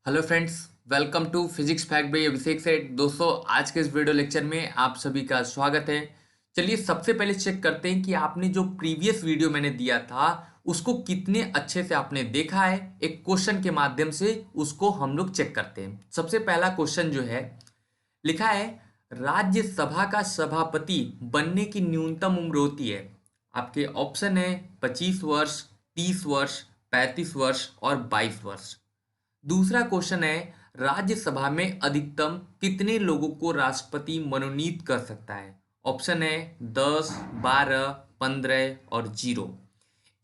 Hello friends, welcome to physics fact by Abhishek Seth. दोस्तों, आज के इस वीडियो लेक्चर में आप सभी का स्वागत है। चलिए सबसे पहले चेक करते हैं कि आपने जो प्रीवियस वीडियो मैंने दिया था उसको कितने अच्छे से आपने देखा है। एक क्वेश्चन के माध्यम से उसको हम लोग चेक करते हैं। सबसे पहला क्वेश्चन जो है, लिखा है राज्यसभा का सभापति बनने की न्यूनतम उम्र होती है। आपके ऑप्शन है 25 वर्ष, 30 वर्ष, 35 वर्ष और 22 वर्ष। दूसरा क्वेश्चन है, राज्यसभा में अधिकतम कितने लोगों को राष्ट्रपति मनोनीत कर सकता है। ऑप्शन है 10, 12, 15 और 0।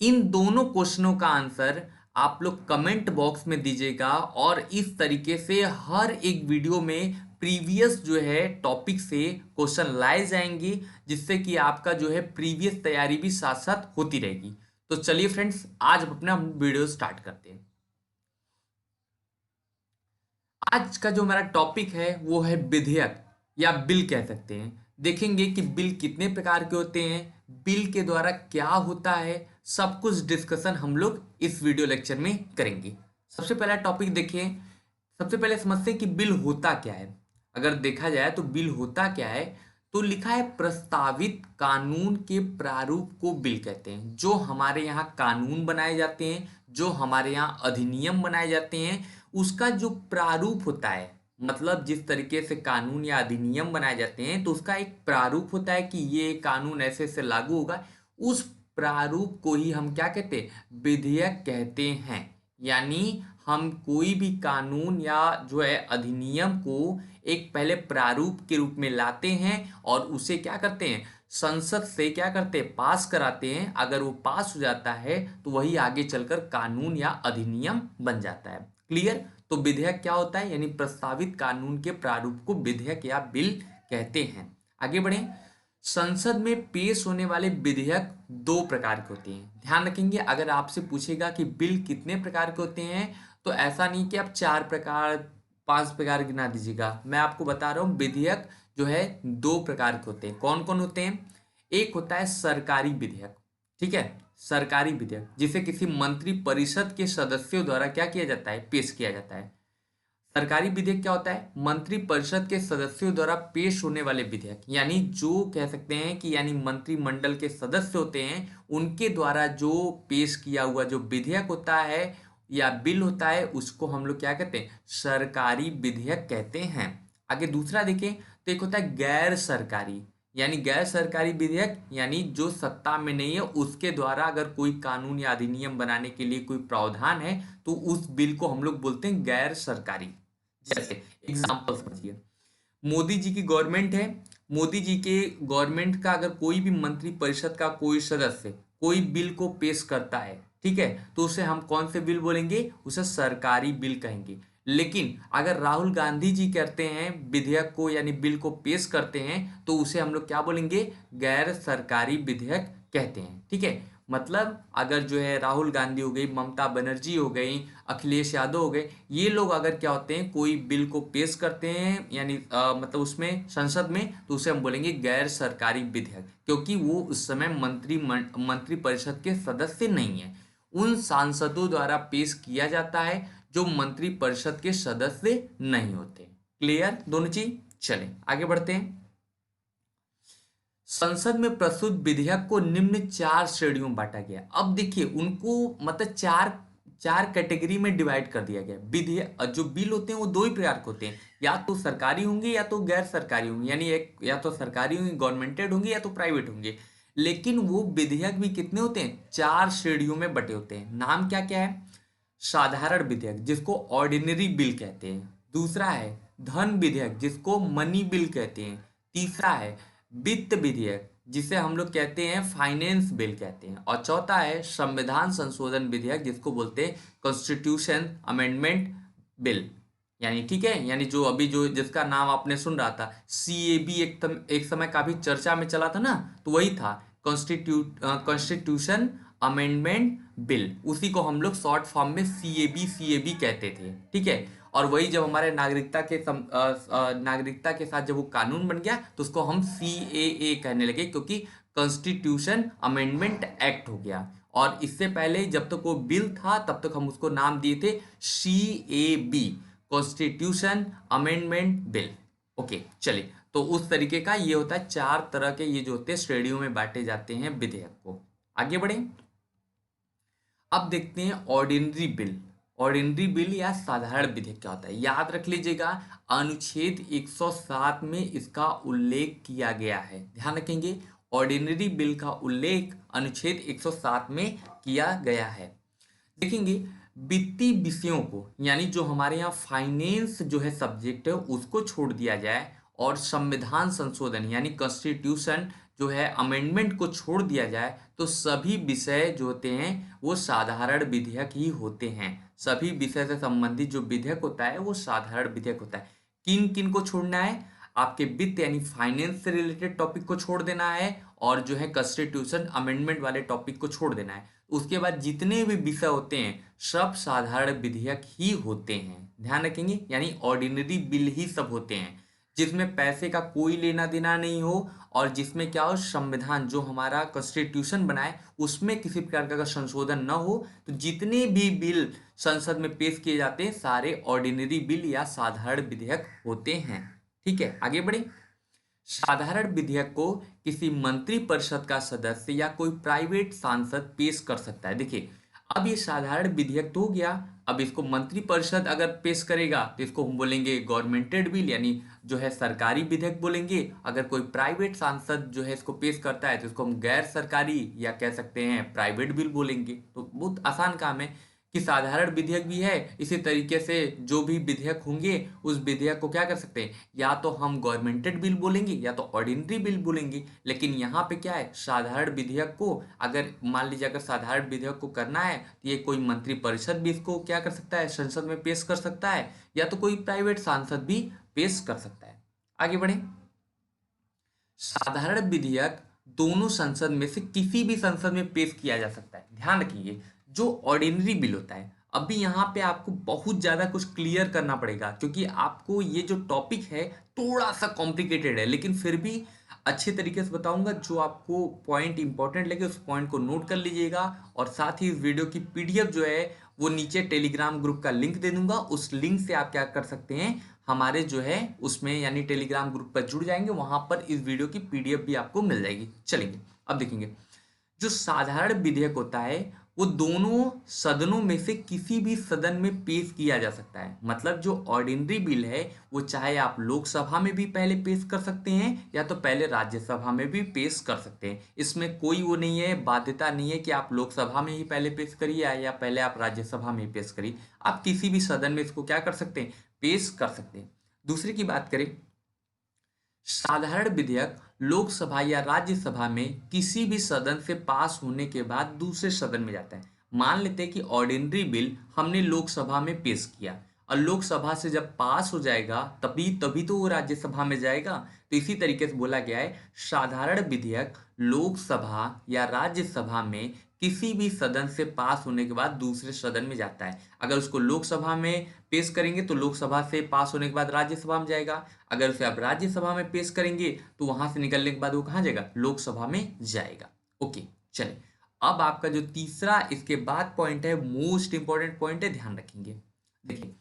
इन दोनों क्वेश्चनों का आंसर आप लोग कमेंट बॉक्स में दीजिएगा और इस तरीके से हर एक वीडियो में प्रीवियस जो है टॉपिक से क्वेश्चन लाए जाएंगे, जिससे कि आपका जो है प्रीवियस तैयारी भी साथ साथ होती रहेगी। तो चलिए फ्रेंड्स, आज अपना वीडियो स्टार्ट करते हैं। आज का जो हमारा टॉपिक है वो है विधेयक या बिल कह सकते हैं। देखेंगे कि बिल कितने प्रकार के होते हैं, बिल के द्वारा क्या होता है, सब कुछ डिस्कशन हम लोग इस वीडियो लेक्चर में करेंगे। सबसे पहला टॉपिक देखिए। सबसे पहले समझते हैं कि बिल होता क्या है। अगर देखा जाए तो बिल होता क्या है, तो लिखा है प्रस्तावित कानून के प्रारूप को बिल कहते हैं। जो हमारे यहाँ कानून बनाए जाते हैं, जो हमारे यहाँ अधिनियम बनाए जाते हैं, उसका जो प्रारूप होता है, मतलब जिस तरीके से कानून या अधिनियम बनाए जाते हैं तो उसका एक प्रारूप होता है कि ये कानून ऐसे से लागू होगा। उस प्रारूप को ही हम क्या कहते हैं, विधेयक कहते हैं। यानी हम कोई भी कानून या जो है अधिनियम को एक पहले प्रारूप के रूप में लाते हैं और उसे क्या करते हैं, संसद से क्या करते हैं, पास कराते हैं। अगर वो पास हो जाता है तो वही आगे चलकर कानून या अधिनियम बन जाता है। क्लियर? तो विधेयक क्या होता है, यानी प्रस्तावित कानून के प्रारूप को विधेयक या बिल कहते हैं। आगे बढ़े। संसद में पेश होने वाले विधेयक दो प्रकार के होते हैं। ध्यान रखेंगे, अगर आपसे पूछेगा कि बिल कितने प्रकार के होते हैं तो ऐसा नहीं कि आप 4 प्रकार 5 प्रकार गिना दीजिएगा। मैं आपको बता रहा हूँ विधेयक जो है 2 प्रकार के होते हैं। कौन कौन होते हैं? एक होता है सरकारी विधेयक। ठीक है, सरकारी विधेयक जिसे किसी मंत्री परिषद के सदस्यों द्वारा क्या किया जाता है, पेश किया जाता है। सरकारी विधेयक क्या होता है? मंत्री परिषद के सदस्यों द्वारा पेश होने वाले विधेयक, यानी जो कह सकते हैं कि यानी मंत्रिमंडल के सदस्य होते हैं उनके द्वारा जो पेश किया हुआ जो विधेयक होता है या बिल होता है, उसको हम लोग क्या कहते हैं, सरकारी विधेयक कहते हैं। आगे दूसरा देखें तो एक होता है गैर सरकारी, यानी गैर सरकारी विधेयक, यानी जो सत्ता में नहीं है उसके द्वारा अगर कोई कानून या अधिनियम बनाने के लिए कोई प्रावधान है तो उस बिल को हम लोग बोलते हैं गैर सरकारी। जैसे एग्जांपल समझिए, मोदी जी की गवर्नमेंट है। मोदी जी के गवर्नमेंट का अगर कोई भी मंत्री परिषद का कोई सदस्य कोई बिल को पेश करता है, ठीक है, तो उसे हम कौन से बिल बोलेंगे, उसे सरकारी बिल कहेंगे। लेकिन अगर राहुल गांधी जी करते हैं विधेयक को यानी बिल को पेश करते हैं तो उसे हम लोग क्या बोलेंगे, गैर सरकारी विधेयक कहते हैं। ठीक है, मतलब अगर जो है राहुल गांधी हो गई, ममता बनर्जी हो गई, अखिलेश यादव हो गए, ये लोग अगर क्या होते हैं कोई बिल को पेश करते हैं यानी मतलब उसमें संसद में, तो उसे हम बोलेंगे गैर सरकारी विधेयक, क्योंकि वो उस समय मंत्री परिषद के सदस्य नहीं है। उन सांसदों द्वारा पेश किया जाता है जो मंत्री परिषद के सदस्य नहीं होते। क्लियर दोनों चीज? चलें आगे बढ़ते हैं। संसद में प्रस्तुत विधेयक को निम्न 4 श्रेणियों में बांटा गया। अब देखिए उनको मतलब चार चार कैटेगरी में डिवाइड कर दिया गया। विधेयक जो बिल होते हैं वो दो ही प्रकार के होते हैं, या तो सरकारी होंगे या तो गैर सरकारी होंगे, यानी एक या तो सरकारी होंगे गवर्नमेंटेड होंगे या तो प्राइवेट होंगे। लेकिन वो विधेयक भी कितने होते हैं, 4 श्रेणियों में बटे होते हैं। नाम क्या क्या है? साधारण विधेयक जिसको ऑर्डिनरी बिल कहते हैं। दूसरा है धन विधेयक जिसको मनी बिल कहते हैं। तीसरा है वित्त विधेयक जिसे हम लोग कहते हैं फाइनेंस बिल कहते हैं। और चौथा है संविधान संशोधन विधेयक जिसको बोलते हैं कॉन्स्टिट्यूशन अमेंडमेंट बिल। यानी ठीक है, यानी जो अभी जो जिसका नाम आपने सुन रहा था सीएबी, एक समय काफी चर्चा में चला था ना, तो वही था कॉन्स्टिट्यूशन अमेंडमेंट बिल। उसी को हम लोग शॉर्ट फॉर्म में सीएबी कहते थे। ठीक है, और वही जब हमारे नागरिकता के साथ जब वो कानून बन गया तो उसको हम सीएए कहने लगे, क्योंकि कॉन्स्टिट्यूशन अमेंडमेंट एक्ट हो गया। और इससे पहले जब तक वो बिल था तब तक हम उसको नाम दिए थे CAB, constitution amendment bill. Okay चलिए, तो उस तरीके का ये होता है, 4 तरह के ये जो होते हैं श्रेणियों में बांटे जाते हैं विधेयक को। आगे बढ़े, अब देखते हैं ऑर्डिनरी बिल। ऑर्डिनरी बिल या साधारण विधेयक क्या होता है, याद रख लीजिएगा, अनुच्छेद 107 में इसका उल्लेख किया गया है। ध्यान रखेंगे, ऑर्डिनरी बिल का उल्लेख अनुच्छेद 107 में किया गया है। देखेंगे, वित्तीय विषयों को, यानी जो हमारे यहाँ फाइनेंस जो है सब्जेक्ट है उसको छोड़ दिया जाए, और संविधान संशोधन यानी कॉन्स्टिट्यूशन जो है अमेंडमेंट को छोड़ दिया जाए, तो सभी विषय जो होते हैं वो साधारण विधेयक ही होते हैं। सभी विषय से संबंधित जो विधेयक होता है वो साधारण विधेयक होता है। किन किन को छोड़ना है, आपके वित्त यानी फाइनेंस से रिलेटेड टॉपिक को छोड़ देना है, और जो है कॉन्स्टिट्यूशन अमेंडमेंट वाले टॉपिक को छोड़ देना है। उसके बाद जितने भी विषय होते हैं सब साधारण विधेयक ही होते हैं। ध्यान रखेंगे, यानी ऑर्डिनरी बिल ही सब होते हैं, जिसमें पैसे का कोई लेना देना नहीं हो, और जिसमें क्या हो, संविधान जो हमारा कॉन्स्टिट्यूशन बनाए उसमें किसी प्रकार का संशोधन न हो। तो जितने भी बिल संसद में पेश किए जाते हैं सारे ऑर्डिनरी बिल या साधारण विधेयक होते हैं। ठीक है, आगे बढ़े। साधारण विधेयक को किसी मंत्रिपरिषद का सदस्य या कोई प्राइवेट सांसद पेश कर सकता है। देखिए, अब ये साधारण विधेयक तो हो गया, अब इसको मंत्रिपरिषद अगर पेश करेगा तो इसको हम बोलेंगे गवर्नमेंटेड बिल, यानी जो है सरकारी विधेयक बोलेंगे। अगर कोई प्राइवेट सांसद जो है इसको पेश करता है तो इसको हम गैर सरकारी या कह सकते हैं प्राइवेट बिल बोलेंगे। तो बहुत आसान काम है कि साधारण विधेयक भी है, इसी तरीके से जो भी विधेयक होंगे उस विधेयक को क्या कर सकते हैं, या तो हम गवर्नमेंटेड बिल बोलेंगे या तो ऑर्डिनरी बिल बोलेंगे। लेकिन यहाँ पे क्या है, साधारण विधेयक को अगर मान लीजिए अगर साधारण विधेयक को करना है तो ये कोई मंत्रिपरिषद भी इसको क्या कर सकता है, संसद में पेश कर सकता है, या तो कोई प्राइवेट सांसद भी पेश कर सकता है। आगे बढ़े, साधारण विधेयक दोनों संसद में से किसी भी संसद में पेश किया जा सकता है। ध्यान रखिए, जो ऑर्डिनरी बिल होता है, अभी यहाँ पे आपको बहुत ज़्यादा कुछ क्लियर करना पड़ेगा, क्योंकि आपको ये जो टॉपिक है थोड़ा सा कॉम्प्लिकेटेड है, लेकिन फिर भी अच्छे तरीके से बताऊंगा। जो आपको पॉइंट इंपॉर्टेंट लगे उस पॉइंट को नोट कर लीजिएगा, और साथ ही इस वीडियो की पीडीएफ जो है वो नीचे टेलीग्राम ग्रुप का लिंक दे दूंगा, उस लिंक से आप क्या कर सकते हैं, हमारे जो है उसमें यानी टेलीग्राम ग्रुप पर जुड़ जाएंगे, वहां पर इस वीडियो की पीडीएफ भी आपको मिल जाएगी। चलेंगे, अब देखेंगे, जो साधारण विधेयक होता है वो दोनों सदनों में से किसी भी सदन में पेश किया जा सकता है। मतलब जो ऑर्डिनरी बिल है वो चाहे आप लोकसभा में भी पहले पेश कर सकते हैं या तो पहले राज्यसभा में भी पेश कर सकते हैं। इसमें कोई वो नहीं है, बाध्यता नहीं है कि आप लोकसभा में ही पहले पेश करिए या पहले आप राज्यसभा में पेश करिए। आप किसी भी सदन में इसको क्या कर सकते हैं, पेश कर सकते हैं। दूसरी की बात करें, साधारण विधेयक लोकसभा या राज्यसभा में किसी भी सदन से पास होने के बाद दूसरे सदन में जाता है। मान लेते हैं कि ऑर्डिनरी बिल हमने लोकसभा में पेश किया, और लोकसभा से जब पास हो जाएगा तभी तभी तो वो राज्यसभा में जाएगा। तो इसी तरीके से बोला गया है, साधारण विधेयक लोकसभा या राज्यसभा में किसी भी सदन से पास होने के बाद दूसरे सदन में जाता है। अगर उसको लोकसभा में पेश करेंगे तो लोकसभा से पास होने के बाद राज्यसभा में जाएगा। अगर उसे आप राज्यसभा में पेश करेंगे तो वहां से निकलने के बाद वो कहाँ जाएगा, लोकसभा में जाएगा। ओके चलिए, अब आपका जो तीसरा इसके बाद पॉइंट है, मोस्ट इंपॉर्टेंट पॉइंट है, ध्यान रखेंगे। देखिए,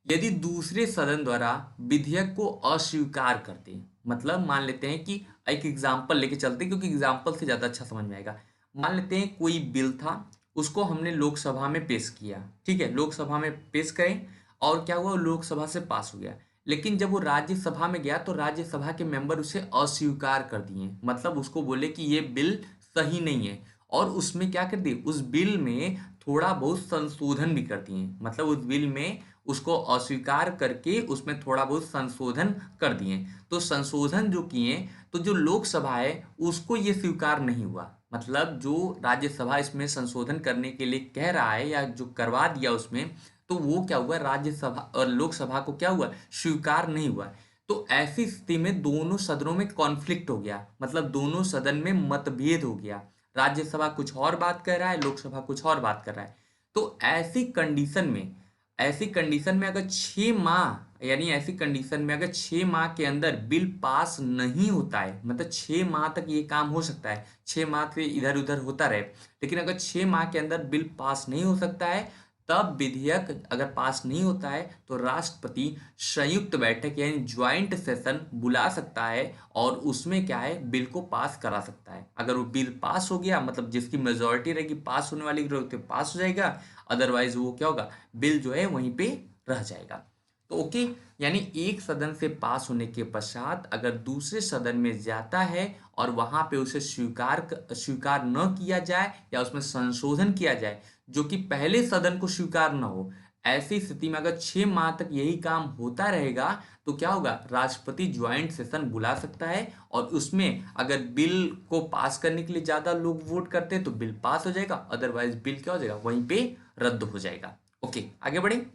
यदि दूसरे सदन द्वारा विधेयक को अस्वीकार करते हैं, मतलब मान लेते हैं कि एक एग्जाम्पल लेके चलते हैं क्योंकि एग्जाम्पल से ज्यादा अच्छा समझ में आएगा। मान लेते हैं कोई बिल था, उसको हमने लोकसभा में पेश किया, ठीक है, लोकसभा में पेश करें, और क्या हुआ, लोकसभा से पास हो गया। लेकिन जब वो राज्यसभा में गया तो राज्यसभा के मेंबर उसे अस्वीकार कर दिए, मतलब उसको बोले कि ये बिल सही नहीं है, और उसमें क्या कर दिए, उस बिल में थोड़ा बहुत संशोधन भी कर दिए। मतलब उस बिल में उसको अस्वीकार करके उसमें थोड़ा बहुत संशोधन कर दिए। तो संशोधन जो किए तो जो लोकसभा है उसको ये स्वीकार नहीं हुआ। मतलब जो राज्यसभा इसमें संशोधन करने के लिए कह रहा है या जो करवा दिया उसमें, तो वो क्या हुआ, राज्यसभा और लोकसभा को क्या हुआ, स्वीकार नहीं हुआ। तो ऐसी स्थिति में दोनों सदनों में कॉन्फ्लिक्ट हो गया, मतलब दोनों सदन में मतभेद हो गया। राज्यसभा कुछ और बात कर रहा है, लोकसभा कुछ और बात कर रहा है। तो ऐसी कंडीशन में अगर 6 माह, यानी ऐसी कंडीशन में अगर 6 माह के अंदर बिल पास नहीं होता है, मतलब 6 माह तक ये काम हो सकता है, 6 माह से इधर उधर होता रहे, लेकिन अगर 6 माह के अंदर बिल पास नहीं हो सकता है तब विधेयक अगर पास नहीं होता है तो राष्ट्रपति संयुक्त बैठक यानी ज्वाइंट सेशन बुला सकता है और उसमें क्या है, बिल को पास करा सकता है। अगर वो बिल पास हो गया, मतलब जिसकी मेजोरिटी रहेगी पास होने वाली रहेगी, पास हो जाएगा। अदरवाइज वो क्या होगा, बिल जो है वहीं पे रह जाएगा। तो ओके, यानी एक सदन से पास होने के पश्चात अगर दूसरे सदन में जाता है और वहां पे उसे स्वीकार न किया जाए या उसमें संशोधन किया जाए जो कि पहले सदन को स्वीकार न हो, ऐसी स्थिति में अगर 6 माह तक यही काम होता रहेगा तो क्या होगा, राष्ट्रपति ज्वाइंट सेशन बुला सकता है और उसमें अगर बिल को पास करने के लिए ज्यादा लोग वोट करते हैं तो बिल पास हो जाएगा, अदरवाइज बिल क्या हो जाएगा, वहीं पे रद्द हो जाएगा। ओके, आगे बढ़े।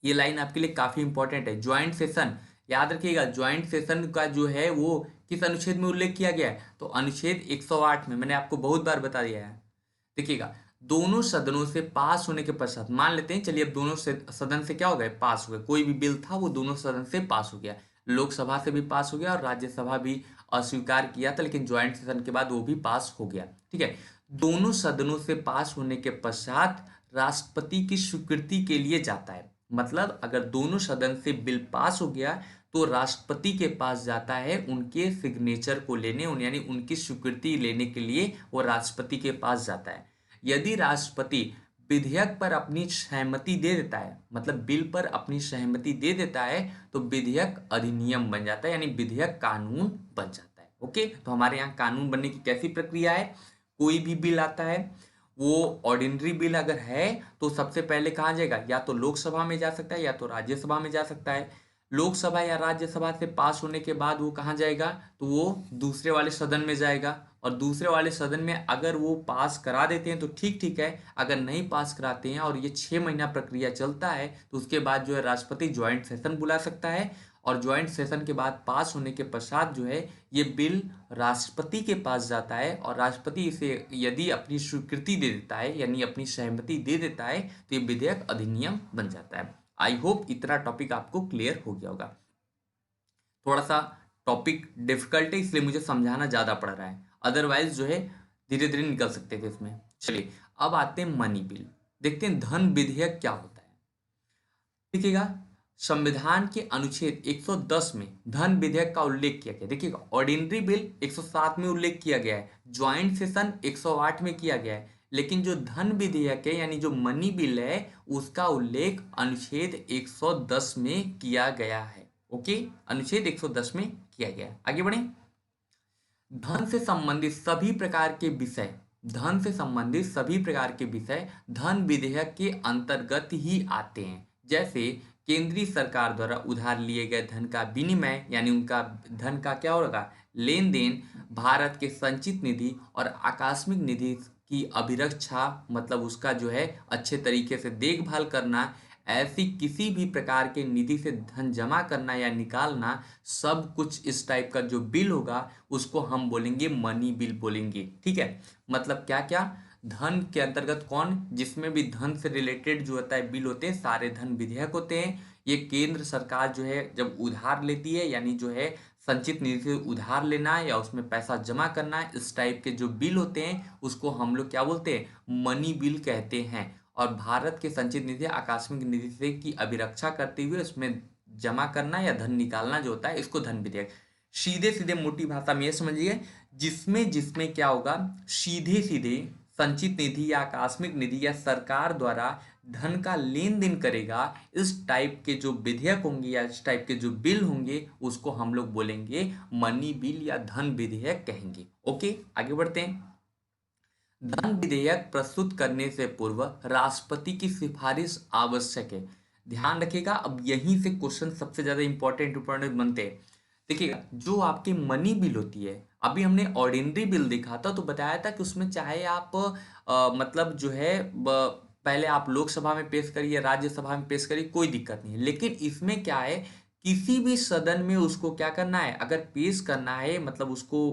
ये लाइन आपके लिए काफी इंपॉर्टेंट है। ज्वाइंट सेशन, याद रखिएगा, ज्वाइंट सेशन का जो है वो किस अनुच्छेद में उल्लेख किया गया है, तो अनुच्छेद 108 में। मैंने आपको बहुत बार बता दिया है। देखिएगा, दोनों सदनों से पास होने के पश्चात, मान लेते हैं चलिए अब दोनों से सदन से क्या हो गए, पास हो गए, कोई भी बिल था वो दोनों सदन से पास हो गया, लोकसभा से भी पास हो गया और राज्यसभा भी अस्वीकार किया था, लेकिन ज्वाइंट सेशन के बाद वो भी पास हो गया। ठीक है, दोनों सदनों से पास होने के पश्चात राष्ट्रपति की स्वीकृति के लिए जाता है। मतलब अगर दोनों सदन से बिल पास हो गया तो राष्ट्रपति के पास जाता है उनके सिग्नेचर को लेने, यानी उनकी स्वीकृति लेने के लिए वो राष्ट्रपति के पास जाता है। यदि राष्ट्रपति विधेयक पर अपनी सहमति दे देता है, मतलब बिल पर अपनी सहमति दे देता है, तो विधेयक अधिनियम बन जाता है, यानी विधेयक कानून बन जाता है। ओके, तो हमारे यहाँ कानून बनने की कैसी प्रक्रिया है, कोई भी बिल आता है, वो ऑर्डिनरी बिल अगर है तो सबसे पहले कहाँ जाएगा, या तो लोकसभा में जा सकता है या तो राज्यसभा में जा सकता है। लोकसभा या राज्यसभा से पास होने के बाद वो कहाँ जाएगा, तो वो दूसरे वाले सदन में जाएगा, और दूसरे वाले सदन में अगर वो पास करा देते हैं तो ठीक ठीक है, अगर नहीं पास कराते हैं और ये 6 महीना प्रक्रिया चलता है तो उसके बाद जो है राष्ट्रपति ज्वाइंट सेशन बुला सकता है, और ज्वाइंट सेशन के बाद पास होने के पश्चात जो है ये बिल राष्ट्रपति के पास जाता है, और राष्ट्रपति इसे यदि अपनी स्वीकृति दे देता है यानी अपनी सहमति दे देता है तो ये विधेयक अधिनियम बन जाता है। आई होप इतना टॉपिक आपको क्लियर हो गया होगा। थोड़ा सा टॉपिक डिफिकल्ट है इसलिए मुझे समझाना ज्यादा पड़ रहा है, अदरवाइज जो है धीरे धीरे निकल सकते थे इसमें। चलिए अब आते हैं मनी बिल, देखते हैं धन विधेयक क्या होता है। देखिएगा, संविधान के अनुच्छेद 110 में धन विधेयक का उल्लेख किया गया। देखिएगा, ऑर्डिनरी बिल 107 में उल्लेख किया गया है, ज्वाइंट सेशन 108 में किया गया है, लेकिन जो धन विधेयक है यानी जो मनी बिल है उसका उल्लेख अनुच्छेद 110 में किया गया है। ओके, अनुच्छेद 110 में किया गया है। आगे बढ़े। धन से संबंधित सभी प्रकार के विषय, धन से संबंधित सभी प्रकार के विषय धन विधेयक के अंतर्गत ही आते हैं। जैसे केंद्रीय सरकार द्वारा उधार लिए गए धन का विनिमय, यानी उनका धन का क्या होगा, लेन देन, भारत के संचित निधि और आकस्मिक निधि की अभिरक्षा, मतलब उसका जो है अच्छे तरीके से देखभाल करना, ऐसी किसी भी प्रकार के निधि से धन जमा करना या निकालना, सब कुछ इस टाइप का जो बिल होगा उसको हम बोलेंगे मनी बिल बोलेंगे। ठीक है, मतलब क्या क्या, धन के अंतर्गत कौन, जिसमें भी धन से रिलेटेड जो होता है बिल होते हैं, सारे धन विधेयक होते हैं। ये केंद्र सरकार जो है जब उधार लेती है, यानी जो है संचित निधि से उधार लेना या उसमें पैसा जमा करना, इस टाइप के जो बिल होते हैं उसको हम लोग क्या बोलते हैं, मनी बिल कहते हैं। और भारत के संचित निधि आकस्मिक निधि से की अभिरक्षा करते हुए उसमें जमा करना या धन निकालना जो होता है इसको धन विधेयक। सीधे सीधे मोटी भाषा में ये समझिए, जिसमें जिसमें क्या होगा, सीधे सीधे संचित निधि या आकस्मिक निधि या सरकार द्वारा धन का लेन देन करेगा, इस टाइप के जो विधेयक होंगे या इस टाइप के जो बिल होंगे उसको हम लोग बोलेंगे मनी बिल या धन विधेयक कहेंगे। ओके, आगे बढ़ते हैं। धन विधेयक प्रस्तुत करने से पूर्व राष्ट्रपति की सिफारिश आवश्यक है। ध्यान रखिएगा, अब यहीं से क्वेश्चन सबसे ज्यादा इंपॉर्टेंट बनते हैं। देखिएगा, जो आपकी मनी बिल होती है, अभी हमने ऑर्डिनरी बिल देखा था तो बताया था कि उसमें चाहे आप मतलब जो है पहले आप लोकसभा में पेश करिए, राज्यसभा में पेश करिए, कोई दिक्कत नहीं है। लेकिन इसमें क्या है, किसी भी सदन में उसको क्या करना है, अगर पेश करना है, मतलब उसको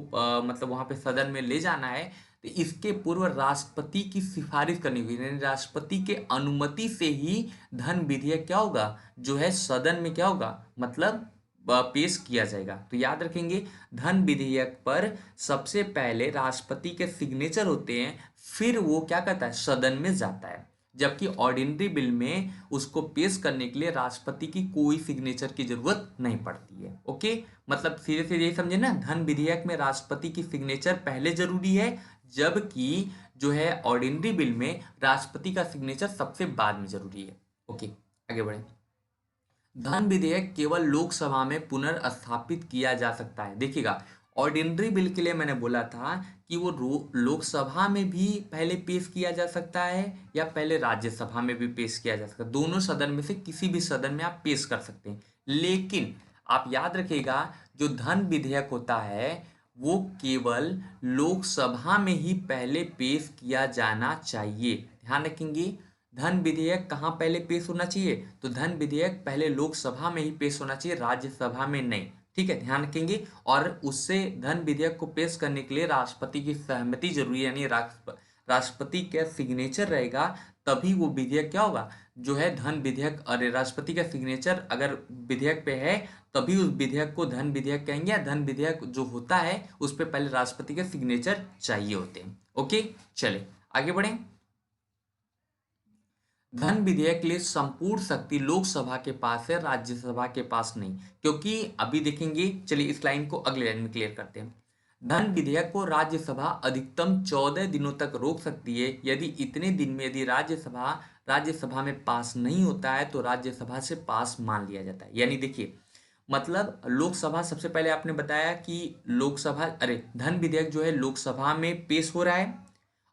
मतलब वहां पे सदन में ले जाना है, तो इसके पूर्व राष्ट्रपति की सिफारिश करनी होगी, यानी राष्ट्रपति के अनुमति से ही धन विधेयक क्या होगा, जो है सदन में क्या होगा, मतलब पेश किया जाएगा। तो याद रखेंगे, धन विधेयक पर सबसे पहले राष्ट्रपति के सिग्नेचर होते हैं, फिर वो क्या करता है, सदन में जाता है। जबकि ऑर्डिनरी बिल में उसको पेश करने के लिए राष्ट्रपति की कोई सिग्नेचर की जरूरत नहीं पड़ती है। ओके, मतलब सीधे सीधे ये समझे ना, धन विधेयक में राष्ट्रपति की सिग्नेचर पहले जरूरी है, जबकि जो है ऑर्डिनरी बिल में राष्ट्रपति का सिग्नेचर सबसे बाद में जरूरी है। ओके, आगे बढ़े। धन विधेयक केवल लोकसभा में पुनर्स्थापित किया जा सकता है। देखिएगा, ऑर्डिनरी बिल के लिए मैंने बोला था कि वो लोकसभा में भी पहले पेश किया जा सकता है या पहले राज्यसभा में भी पेश किया जा सकता है, दोनों सदन में से किसी भी सदन में आप पेश कर सकते हैं। लेकिन आप याद रखिएगा, जो धन विधेयक होता है वो केवल लोकसभा में ही पहले पेश किया जाना चाहिए। ध्यान रखेंगे, धन विधेयक कहाँ पहले पेश होना चाहिए, तो धन विधेयक पहले लोकसभा में ही पेश होना चाहिए, राज्यसभा में नहीं। ठीक है, ध्यान रखेंगे। और उससे धन विधेयक को पेश करने के लिए राष्ट्रपति की सहमति जरूरी है, यानी राष्ट्रपति का सिग्नेचर रहेगा, तभी वो विधेयक क्या होगा, जो है धन विधेयक। अरे, राष्ट्रपति का सिग्नेचर अगर विधेयक पे है तभी उस विधेयक को धन विधेयक कहेंगे, या धन विधेयक जो होता है उस पर पहले राष्ट्रपति के सिग्नेचर चाहिए होते हैं। ओके, चले आगे बढ़ें। धन विधेयक के लिए संपूर्ण शक्ति लोकसभा के पास है, राज्यसभा के पास नहीं। क्योंकि अभी देखेंगे, चलिए इस लाइन को अगले लाइन में क्लियर करते हैं। धन विधेयक को राज्यसभा अधिकतम 14 दिनों तक रोक सकती है। यदि इतने दिन में यदि राज्यसभा में पास नहीं होता है तो राज्यसभा से पास मान लिया जाता है। यानी देखिए, मतलब लोकसभा, सबसे पहले आपने बताया कि लोकसभा, अरे धन विधेयक जो है लोकसभा में पेश हो रहा है,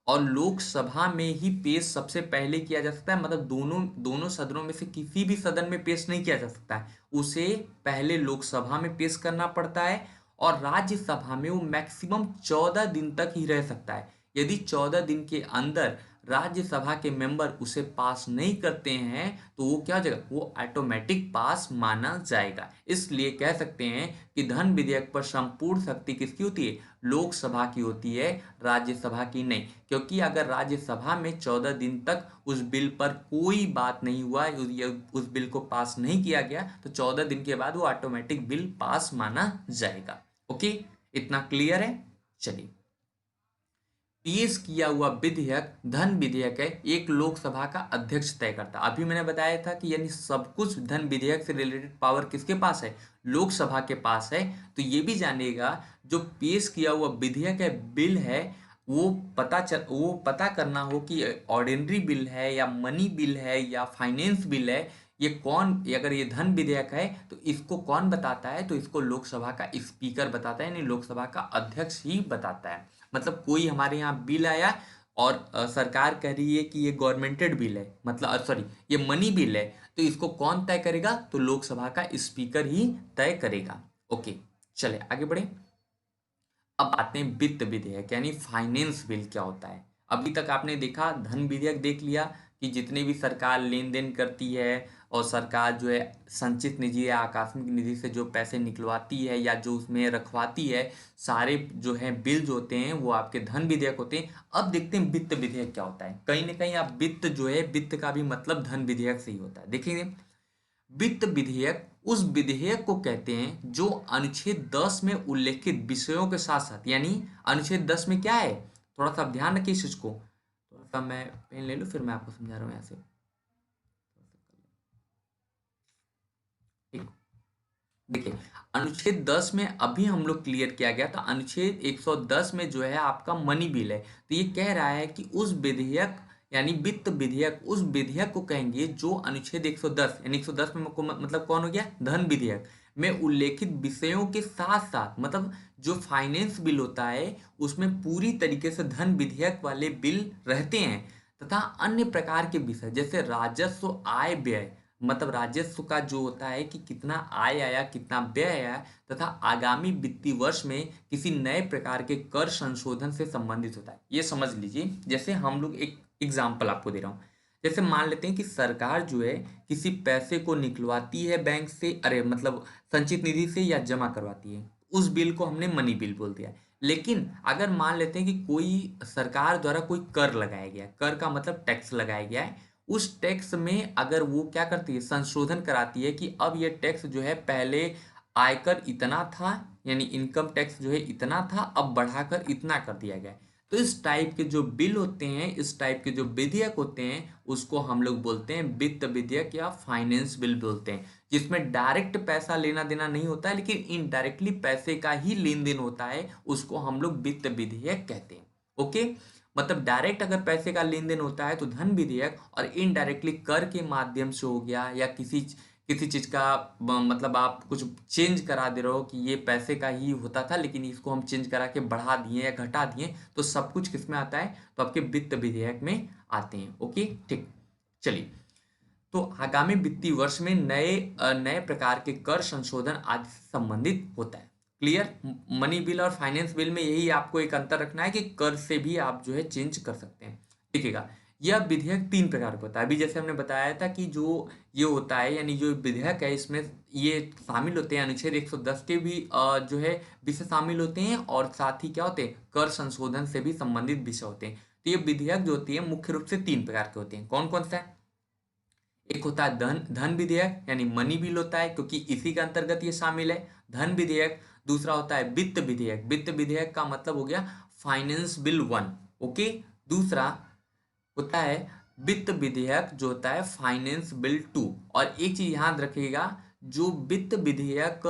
और लोकसभा में ही पेश सबसे पहले किया जा सकता है, मतलब दोनों दोनों सदनों में से किसी भी सदन में पेश नहीं किया जा सकता है, उसे पहले लोकसभा में पेश करना पड़ता है। और राज्यसभा में वो मैक्सिमम 14 दिन तक ही रह सकता है। यदि 14 दिन के अंदर राज्यसभा के मेंबर उसे पास नहीं करते हैं तो वो क्या हो जाएगा, वो ऑटोमेटिक पास माना जाएगा। इसलिए कह सकते हैं कि धन विधेयक पर संपूर्ण शक्ति किसकी होती है, लोकसभा की होती है, राज्यसभा की नहीं। क्योंकि अगर राज्यसभा में 14 दिन तक उस बिल पर कोई बात नहीं हुआ, उस बिल को पास नहीं किया गया, तो 14 दिन के बाद वो ऑटोमेटिक बिल पास माना जाएगा। ओके, इतना क्लियर है। चलिए, पेश किया हुआ विधेयक धन विधेयक है, एक लोकसभा का अध्यक्ष तय करता है। अभी मैंने बताया था कि यानी सब कुछ धन विधेयक से रिलेटेड पावर किसके पास है, लोकसभा के पास है। तो ये भी जानिएगा, जो पेश किया हुआ विधेयक है, बिल है, वो पता करना हो कि ऑर्डिनरी बिल है या मनी बिल है या फाइनेंस बिल है, ये कौन, अगर ये धन विधेयक है तो इसको कौन बताता है, तो इसको लोकसभा का स्पीकर बताता है, यानी लोकसभा का अध्यक्ष ही बताता है। मतलब कोई हमारे यहाँ बिल आया और सरकार कह रही है कि ये गवर्नमेंटेड बिल है, मतलब सॉरी ये मनी बिल है, तो इसको कौन तय करेगा, तो लोकसभा का स्पीकर ही तय करेगा। ओके, चले आगे बढ़े। अब आते हैं वित्त विधेयक, यानी फाइनेंस बिल क्या होता है। अभी तक आपने देखा, धन विधेयक देख लिया कि जितने भी सरकार लेन देन करती है और सरकार जो है संचित निधि या आकस्मिक निधि से जो पैसे निकलवाती है या जो उसमें रखवाती है, सारे जो है बिल जो होते हैं वो आपके धन विधेयक होते हैं। अब देखते हैं वित्त विधेयक क्या होता है। कहीं ना कहीं आप वित्त जो है, वित्त का भी मतलब धन विधेयक से ही होता है। देखेंगे, वित्त विधेयक उस विधेयक को कहते हैं जो अनुच्छेद 10 में उल्लेखित विषयों के साथ साथ, यानी अनुच्छेद 10 में क्या है, थोड़ा सा ध्यान रखिए इस चीज को। थोड़ा सा मैं पेन ले लूं, फिर मैं आपको समझा रहा हूँ यहाँ से। ठीक, देखिए, अनुच्छेद 10 में अभी हम लोग क्लियर किया गया था, अनुच्छेद 110 में जो है आपका मनी बिल है। तो ये कह रहा है कि उस विधेयक, यानी वित्त विधेयक, उस विधेयक को कहेंगे जो अनुच्छेद 110, यानी 110 में मतलब कौन हो गया, धन विधेयक में उल्लेखित विषयों के साथ साथ, मतलब जो फाइनेंस बिल होता है उसमें पूरी तरीके से धन विधेयक वाले बिल रहते हैं, तथा अन्य प्रकार के विषय जैसे राजस्व, आय, व्यय, मतलब राजस्व का जो होता है कि कितना आय आया, कितना व्यय आया, तथा आगामी वित्तीय वर्ष में किसी नए प्रकार के कर संशोधन से संबंधित होता है। ये समझ लीजिए, जैसे हम लोग एक एग्जाम्पल आपको दे रहा हूँ। जैसे मान लेते हैं कि सरकार जो है किसी पैसे को निकलवाती है बैंक से, अरे मतलब संचित निधि से, या जमा करवाती है, उस बिल को हमने मनी बिल बोल दिया। लेकिन अगर मान लेते हैं कि कोई सरकार द्वारा कोई कर लगाया गया, कर का मतलब टैक्स लगाया गया है, उस टैक्स में अगर वो क्या करती है, संशोधन कराती है कि अब ये टैक्स जो है, पहले आयकर इतना था, यानी इनकम टैक्स जो है इतना था, अब बढ़ाकर इतना कर दिया गया है। तो इस टाइप के जो बिल होते हैं, इस टाइप के जो विधेयक होते हैं, उसको हम लोग बोलते हैं वित्त विधेयक या फाइनेंस बिल बोलते हैं, जिसमें डायरेक्ट पैसा लेना देना नहीं होता है लेकिन इनडायरेक्टली पैसे का ही लेन देन होता है, उसको हम लोग वित्त विधेयक कहते हैं। ओके, मतलब डायरेक्ट अगर पैसे का लेन देन होता है तो धन विधेयक, और इनडायरेक्टली कर के माध्यम से हो गया या किसी चीज का मतलब आप कुछ चेंज करा दे रहे हो कि ये पैसे का ही होता था लेकिन इसको हम चेंज करा के बढ़ा दिए या घटा दिए, तो सब कुछ किस में आता है, तो आपके वित्त विधेयक में आते हैं। ओके ठीक, चलिए। तो आगामी वित्तीय वर्ष में नए प्रकार के कर संशोधन आदि से संबंधित होता है। क्लियर? मनी बिल और फाइनेंस बिल में यही आपको एक अंतर रखना है कि कर से भी आप जो है चेंज कर सकते हैं। देखिएगा, यह विधेयक 3 प्रकार का होता है। अभी जैसे हमने बताया था कि जो ये होता है, यानी जो विधेयक है इसमें ये शामिल होते हैं, अनुच्छेद 110 के भी जो है विषय शामिल होते हैं, और साथ ही क्या होते हैं, कर संशोधन से भी संबंधित विषय होते हैं। तो ये विधेयक जो होती है मुख्य रूप से 3 प्रकार के होते हैं। कौन कौन सा है? एक होता है धन विधेयक, यानी मनी बिल होता है, क्योंकि इसी के अंतर्गत ये शामिल है, धन विधेयक। दूसरा होता है वित्त विधेयक, वित्त विधेयक का मतलब हो गया फाइनेंस बिल 1। ओके, दूसरा होता है वित्त विधेयक जो होता है फाइनेंस बिल 2। और एक चीज याद रखिएगा, जो वित्त विधेयक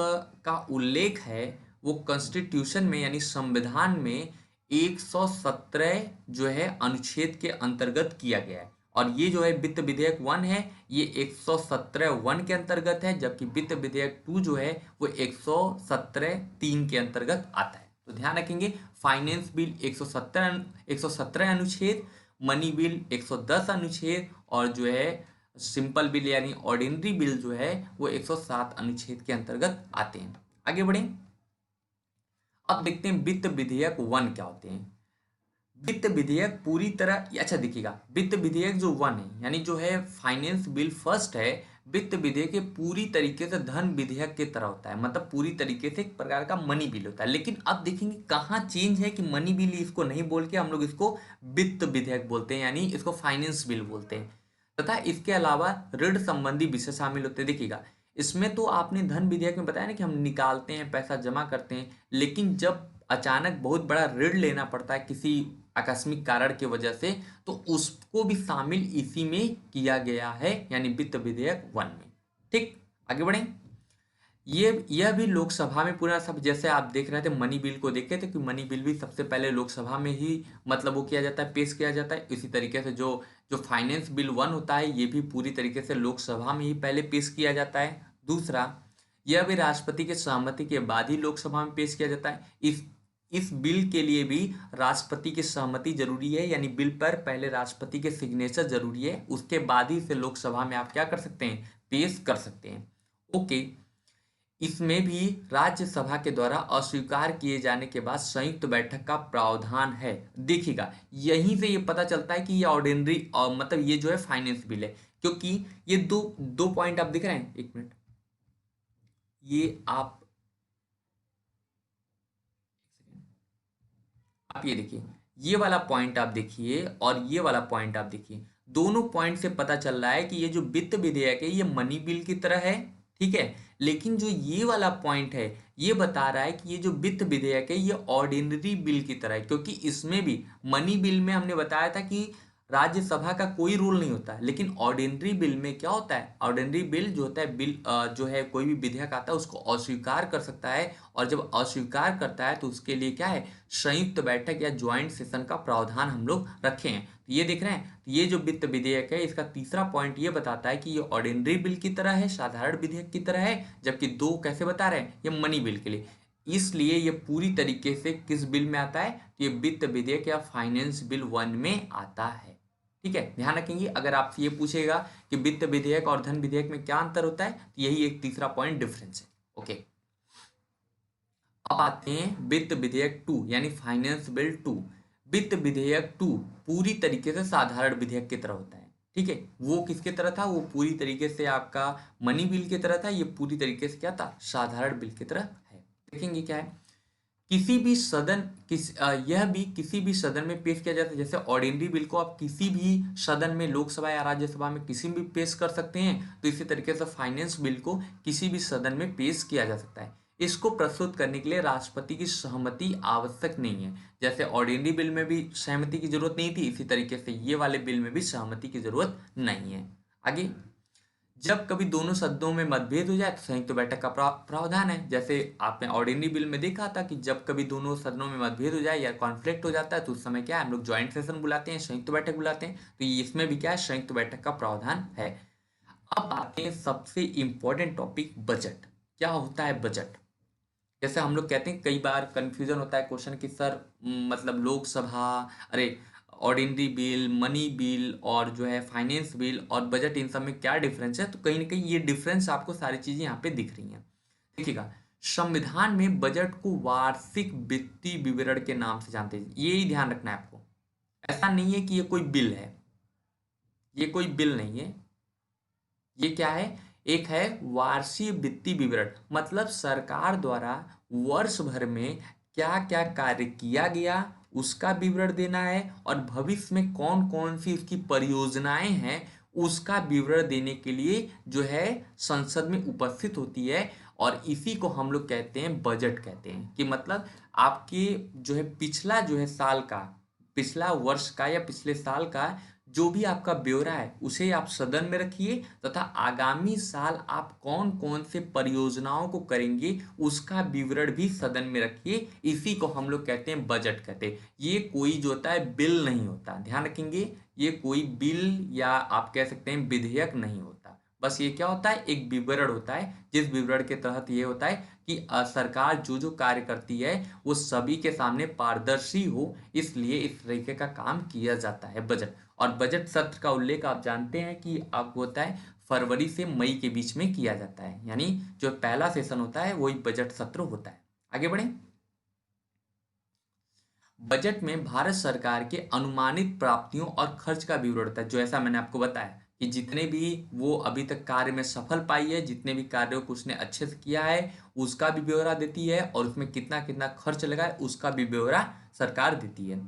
का उल्लेख है वो कॉन्स्टिट्यूशन में यानी संविधान में 117 जो है अनुच्छेद के अंतर्गत किया गया है। और ये जो है वित्त विधेयक 1 है, ये 117(1) के अंतर्गत है, जबकि वित्त विधेयक 2 जो है वो 117(3) के अंतर्गत आता है। तो ध्यान रखेंगे, फाइनेंस बिल 117 अनुच्छेद, मनी बिल 110 अनुच्छेद, और जो है सिंपल बिल यानी ऑर्डिनरी बिल जो है वो 107 अनुच्छेद के अंतर्गत आते हैं। आगे बढ़े, अब देखते हैं वित्त विधेयक 1 क्या होते हैं। वित्त विधेयक पूरी तरह, अच्छा देखिएगा, वित्त विधेयक जो 1 है यानी जो है फाइनेंस बिल फर्स्ट है, वित्त विधेयक ये पूरी तरीके से धन विधेयक की तरह होता है, मतलब पूरी तरीके से एक प्रकार का मनी बिल होता है। लेकिन अब देखेंगे कहाँ चेंज है कि मनी बिल इसको नहीं बोल के हम लोग इसको वित्त विधेयक बोलते हैं, यानी इसको फाइनेंस बिल बोलते हैं। तथा इसके अलावा ऋण संबंधी विषय शामिल होते हैं। देखिएगा, इसमें तो आपने धन विधेयक में बताया ना कि हम निकालते हैं, पैसा जमा करते हैं, लेकिन जब अचानक बहुत बड़ा ऋण लेना पड़ता है किसी आकस्मिक कारण की वजह से, तो उसको भी शामिल इसी में किया गया है, यानी वित्त विधेयक 1 में। ठीक, आगे बढ़े। ये यह भी लोकसभा में पूरा सब, जैसे आप देख रहे थे मनी बिल को देखे थे कि मनी बिल भी सबसे पहले लोकसभा में ही मतलब वो किया जाता है, पेश किया जाता है। इसी तरीके से जो जो फाइनेंस बिल 1 होता है ये भी पूरी तरीके से लोकसभा में ही पहले पेश किया जाता है। दूसरा, यह भी राष्ट्रपति के सहमति के बाद ही लोकसभा में पेश किया जाता है। इस बिल के लिए भी राष्ट्रपति की सहमति जरूरी है, यानी बिल पर पहले राष्ट्रपति के सिग्नेचर जरूरी है, उसके बाद ही इसे लोकसभा में आप क्या कर सकते हैं, पेश कर सकते हैं। ओके, इसमें भी राज्यसभा के द्वारा अस्वीकार किए जाने के बाद संयुक्त बैठक का प्रावधान है। देखिएगा, यहीं से ये पता चलता है कि ये ऑर्डिनरी और मतलब ये जो है फाइनेंस बिल है, क्योंकि ये दो दो पॉइंट आप दिख रहे हैं, एक मिनट, ये आप ये देखिए, ये वाला पॉइंट आप देखिए और ये वाला पॉइंट आप देखिए, दोनों पॉइंट से पता चल रहा है कि ये जो वित्त विधेयक है ये मनी बिल की तरह है, ठीक है। लेकिन जो ये वाला पॉइंट है ये बता रहा है कि ये जो वित्त विधेयक है ये ऑर्डिनरी बिल की तरह है, क्योंकि इसमें भी मनी बिल में हमने बताया था कि राज्यसभा का कोई रूल नहीं होता है, लेकिन ऑर्डिनरी बिल में क्या होता है, ऑर्डिनरी बिल जो होता है, बिल जो है कोई भी विधेयक आता है उसको अस्वीकार कर सकता है, और जब अस्वीकार करता है तो उसके लिए क्या है, संयुक्त बैठक या ज्वाइंट सेशन का प्रावधान हम लोग रखे हैं। तो ये देख रहे हैं, तो ये जो वित्त विधेयक है इसका तीसरा पॉइंट ये बताता है कि ये ऑर्डिनरी बिल की तरह है, साधारण विधेयक की तरह है, जबकि दो कैसे बता रहे हैं, ये मनी बिल के लिए। इसलिए ये पूरी तरीके से किस बिल में आता है, ये वित्त विधेयक या फाइनेंस बिल 1 में आता है। ठीक है, ध्यान रखेंगे, अगर आपसे ये पूछेगा कि वित्त विधेयक और धन विधेयक में क्या अंतर होता है, तो यही एक तीसरा पॉइंट डिफरेंस है। ओके, अब आते हैं वित्त विधेयक 2 यानी फाइनेंस बिल 2। वित्त विधेयक 2 पूरी तरीके से साधारण विधेयक की तरह होता है, ठीक है। वो किसके तरह था, वो पूरी तरीके से आपका मनी बिल की तरह था, ये पूरी तरीके से क्या था, साधारण बिल की तरह है। देखेंगे क्या है, किसी भी सदन यह भी किसी भी सदन में पेश किया जाता है। जैसे ऑर्डिनरी बिल को आप किसी भी सदन में, लोकसभा या राज्यसभा में किसी भी पेश कर सकते हैं, तो इसी तरीके से फाइनेंस बिल को किसी भी सदन में पेश किया जा सकता है। इसको प्रस्तुत करने के लिए राष्ट्रपति की सहमति आवश्यक नहीं है। जैसे ऑर्डिनरी बिल में भी सहमति की जरूरत नहीं थी, इसी तरीके से ये वाले बिल में भी सहमति की जरूरत नहीं है। आगे, जब कभी दोनों सदनों में मतभेद हो जाए तो संयुक्त बैठक का प्रावधान है। जैसे आपने ऑर्डिनरी बिल में देखा था कि जब कभी दोनों सदनों में मतभेद हो जाए या कॉन्फ्लिक्ट हो जाता है तो उस समय क्या है, हम लोग ज्वाइंट सेशन बुलाते हैं, संयुक्त बैठक बुलाते हैं। तो इसमें भी क्या है, संयुक्त बैठक का प्रावधान है। अब आते हैं सबसे इंपॉर्टेंट टॉपिक, बजट। क्या होता है बजट? जैसे हम लोग कहते हैं, कई बार कंफ्यूजन होता है क्वेश्चन कि सर मतलब लोकसभा, अरे ऑर्डिनरी बिल, मनी बिल और जो है फाइनेंस बिल और बजट, इन सब में क्या डिफरेंस है? तो कहीं ना कहीं ये डिफरेंस आपको सारी चीजें यहाँ पे दिख रही हैं। देखिएगा, संविधान में बजट को वार्षिक वित्तीय विवरण के नाम से जानते हैं, ये ही ध्यान रखना है आपको। ऐसा नहीं है कि ये कोई बिल है, ये कोई बिल नहीं है। ये क्या है? एक है वार्षिक वित्तीय विवरण, मतलब सरकार द्वारा वर्ष भर में क्या क्या कार्य किया गया उसका विवरण देना है, और भविष्य में कौन कौन सी उसकी परियोजनाएं हैं उसका विवरण देने के लिए जो है संसद में उपस्थित होती है। और इसी को हम लोग कहते हैं बजट कहते हैं। कि मतलब आपके जो है पिछला जो है साल का, पिछला वर्ष का या पिछले साल का जो भी आपका ब्यौरा है उसे आप सदन में रखिए, तथा आगामी साल आप कौन कौन से परियोजनाओं को करेंगे उसका विवरण भी सदन में रखिए। इसी को हम लोग कहते हैं बजट कहते हैं। ये कोई जो होता है बिल नहीं होता, ध्यान रखेंगे, ये कोई बिल या आप कह सकते हैं विधेयक नहीं होता। बस ये क्या होता है, एक विवरण होता है, जिस विवरण के तहत ये होता है कि सरकार जो जो कार्य करती है वो सभी के सामने पारदर्शी हो, इसलिए इस तरीके का काम किया जाता है बजट। और बजट सत्र का उल्लेख आप जानते हैं कि आपको होता है फरवरी से मई के बीच में किया जाता है, यानी जो पहला सेशन होता है वही बजट सत्र होता है। आगे बढ़े, बजट में भारत सरकार के अनुमानित प्राप्तियों और खर्च का विवरण होता है। जो ऐसा मैंने आपको बताया कि जितने भी वो अभी तक कार्य में सफल पाई है, जितने भी कार्यों को उसने अच्छे से किया है उसका भी ब्यौरा देती है, और उसमें कितना कितना खर्च लगा है उसका भी ब्यौरा सरकार देती है।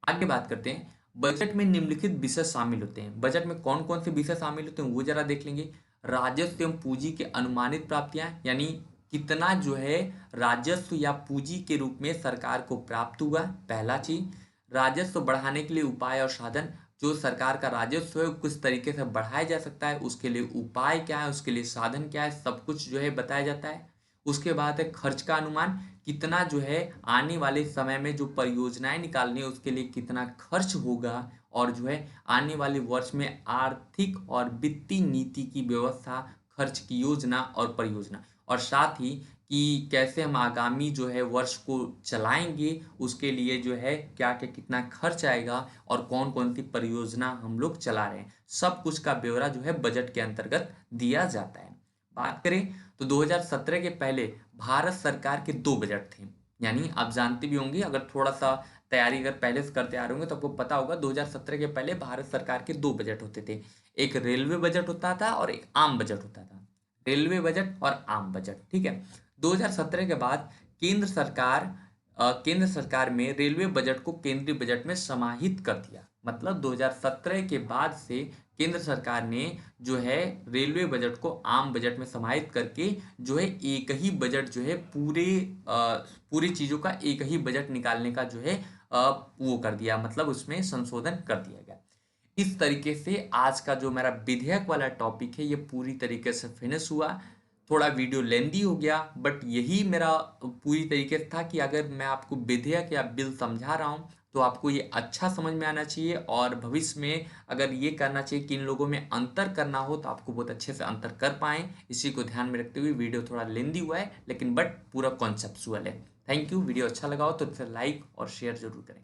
आगे बात करते हैं, बजट में निम्नलिखित विषय शामिल होते हैं। बजट में कौन कौन से विषय शामिल होते हैं वो जरा देख लेंगे। राजस्व एवं पूंजी के अनुमानित प्राप्तियां, यानी कितना जो है राजस्व या पूंजी के रूप में सरकार को प्राप्त हुआ, पहला चीज। राजस्व बढ़ाने के लिए उपाय और साधन, जो सरकार का राजस्व है किस तरीके से बढ़ाया जा सकता है, उसके लिए उपाय क्या है, उसके लिए साधन क्या है, सब कुछ जो है बताया जाता है। उसके बाद है खर्च का अनुमान, कितना जो है आने वाले समय में जो परियोजनाएं निकालनी है उसके लिए कितना खर्च होगा, और जो है आने वाले वर्ष में आर्थिक और वित्तीय नीति की व्यवस्था, खर्च की योजना और परियोजना, और साथ ही कि कैसे हम आगामी जो है वर्ष को चलाएंगे, उसके लिए जो है क्या क्या कितना खर्च आएगा और कौन कौन सी परियोजना हम लोग चला रहे हैं, सब कुछ का ब्यौरा जो है बजट के अंतर्गत दिया जाता है। बात करें तो 2017 के पहले भारत सरकार के 2 बजट थे। यानी आप जानते भी होंगे, अगर थोड़ा सा तैयारी अगर पहले से करते आ रहे होंगे तो आपको पता होगा 2017 के पहले भारत सरकार के 2 बजट होते थे। एक रेलवे बजट होता था और एक आम बजट होता था। रेलवे बजट और आम बजट, ठीक है। 2017 के बाद केंद्र सरकार में रेलवे बजट को केंद्रीय बजट में समाहित कर दिया। मतलब 2017 के बाद से केंद्र सरकार ने जो है रेलवे बजट को आम बजट में समाहित करके जो है एक ही बजट जो है पूरी चीजों का एक ही बजट निकालने का जो है वो कर दिया, मतलब उसमें संशोधन कर दिया गया। इस तरीके से आज का जो मेरा विधेयक वाला टॉपिक है ये पूरी तरीके से फिनिश हुआ। थोड़ा वीडियो लेंदी हो गया, बट यही मेरा पूरी तरीके से था कि अगर मैं आपको विधेयक या बिल समझा रहा हूँ तो आपको ये अच्छा समझ में आना चाहिए, और भविष्य में अगर ये करना चाहिए कि इन लोगों में अंतर करना हो तो आपको बहुत अच्छे से अंतर कर पाएँ। इसी को ध्यान में रखते हुए वीडियो थोड़ा लेंदी हुआ है, लेकिन बट पूरा कॉन्सेप्चुअल है। Thank you. वीडियो अच्छा लगा हो तो इसे लाइक और शेयर जरूर करें।